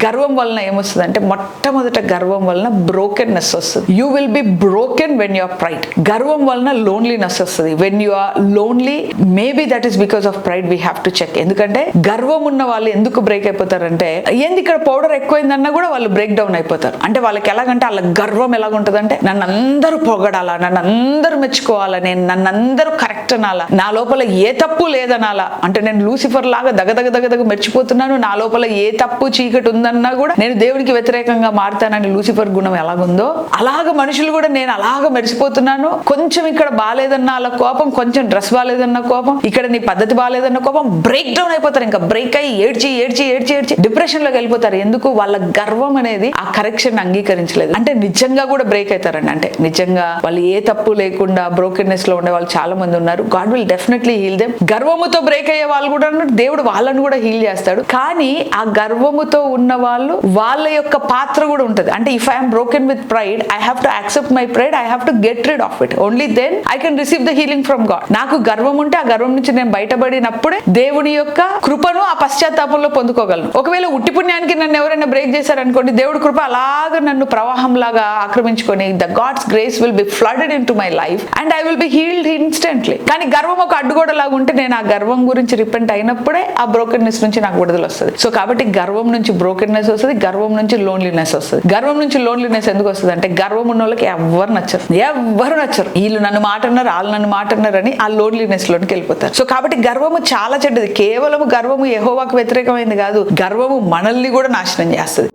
గర్వం వలన ఏమొస్తుంది అంటే మొట్టమొదట గర్వం వలన బ్రోకెన్నెస్ వస్తుంది. You will be broken when you are pride. గర్వం వలన లోన్లీనెస్ వస్తుంది. When you are lonely, maybe that is because of pride. We have to check. ఎందుకంటే గర్వం ఉన్న వాళ్ళు ఎందుకు బ్రేక్ అయిపోతారంటే, ఏంది ఇక్కడ పౌడర్ ఎక్కువైందన్నా కూడా వాళ్ళు బ్రేక్ డౌన్ అయిపోతారు. అంటే వాళ్ళకి ఎలాగంటే వాళ్ళ గర్వం ఎలాగుంటదంటే, నన్ను అందరూ పొగడాలా, నన్ను అందరూ మెచ్చుకోవాలా, నేను నన్ను అందరూ కరెక్ట్ అనాలా, నా లోపల ఏ తప్పు లేదనాలా. అంటే నేను లూసిఫర్ లాగా దగదగ మెచ్చిపోతున్నాను, నా లోపల ఏ తప్పు చీకటి ఉందన్నా కూడా నేను దేవుడికి వ్యతిరేకంగా మారుతానని లూసిఫర్ గుణం ఎలాగుందో అలాగ మనుషులు కూడా నేను అలాగ మెరిసిపోతున్నాను. కొంచెం ఇక్కడ బాలేదన్న వాళ్ళ కోపం, కొంచెం డ్రెస్ బాలేదన్న కోపం, ఇక్కడ నీ పద్ధతి బాలేదన్న కోపం, బ్రేక్ డౌన్ అయిపోతారు. ఇంకా బ్రేక్ అయ్యి ఏడ్చి డిప్రెషన్ లోకి వెళ్ళిపోతారు. ఎందుకు? వాళ్ళ గర్వం అనేది ఆ కరెక్షన్ అంగీకరించలేదు. అంటే నిజంగా కూడా బ్రేక్ అవుతారండి. అంటే నిజంగా వాళ్ళు ఏ తప్పు లేకుండా బ్రోకెన్నెస్ లో ఉండే వాళ్ళు చాలా మంది ఉన్నారు. God will definitely heal them. గర్వముతో బ్రేక్ అయ్యే వాళ్ళు కూడా దేవుడు వాళ్ళని కూడా హీల్ చేస్తాడు. కానీ ఆ గర్వముతో ఉన్న వాళ్ళు వాళ్ళ యొక్క పాత్ర కూడా ఉంటది. అంటే if I'm broken with pride, I have to accept my pride, I have to get rid of it. Only then I can receive the healing from God. నాకు గర్వం ఉంటే ఆ గర్వం నుంచి నేను బయటపడినప్పుడే దేవుని యొక్క కృపను ఆ పశ్చాత్తాపంలో పొందుకోగలను. ఒకవేళ ఉట్టి పుణ్యానికి నన్ను ఎవరైనా బ్రేక్ చేశారనుకోండి, దేవుడి కృప అలాగ నన్ను ప్రవాహం లాగా ఆక్రమించుకొని the God's grace will be flooded into my life and I will be healed instantly. కానీ గర్వం ఒక అడ్డుగోడ లాగా ఉంటే నేను ఆ గర్వం గురించి రిపెంట్ అయినప్పుడే ఆ బ్రోకెన్నెస్ నుంచి నాకు విడుదల వస్తుంది. సో కాబట్టి గర్వం నుంచి బ్రోకెన్నెస్ వస్తుంది, గర్వం నుంచి లోన్లీనెస్ వస్తుంది. గర్వం నుంచి లోన్లీనెస్ ఎందుకు వస్తుంది అంటే, గర్వం ఉన్న వాళ్ళకి ఎవరు నచ్చరు. వీళ్ళు నన్ను మాట అన్నారు, వాళ్ళు నన్ను మాట అన్నారు అని ఆ లోన్లీనెస్ లోనికి వెళ్ళిపోతారు. సో కాబట్టి గర్వము చాలా చెడ్డది. కేవలం గర్వము యెహోవాకు వ్యతిరేకమైంది కాదు, గర్వము మనల్ని కూడా నాశనం చేస్తుంది.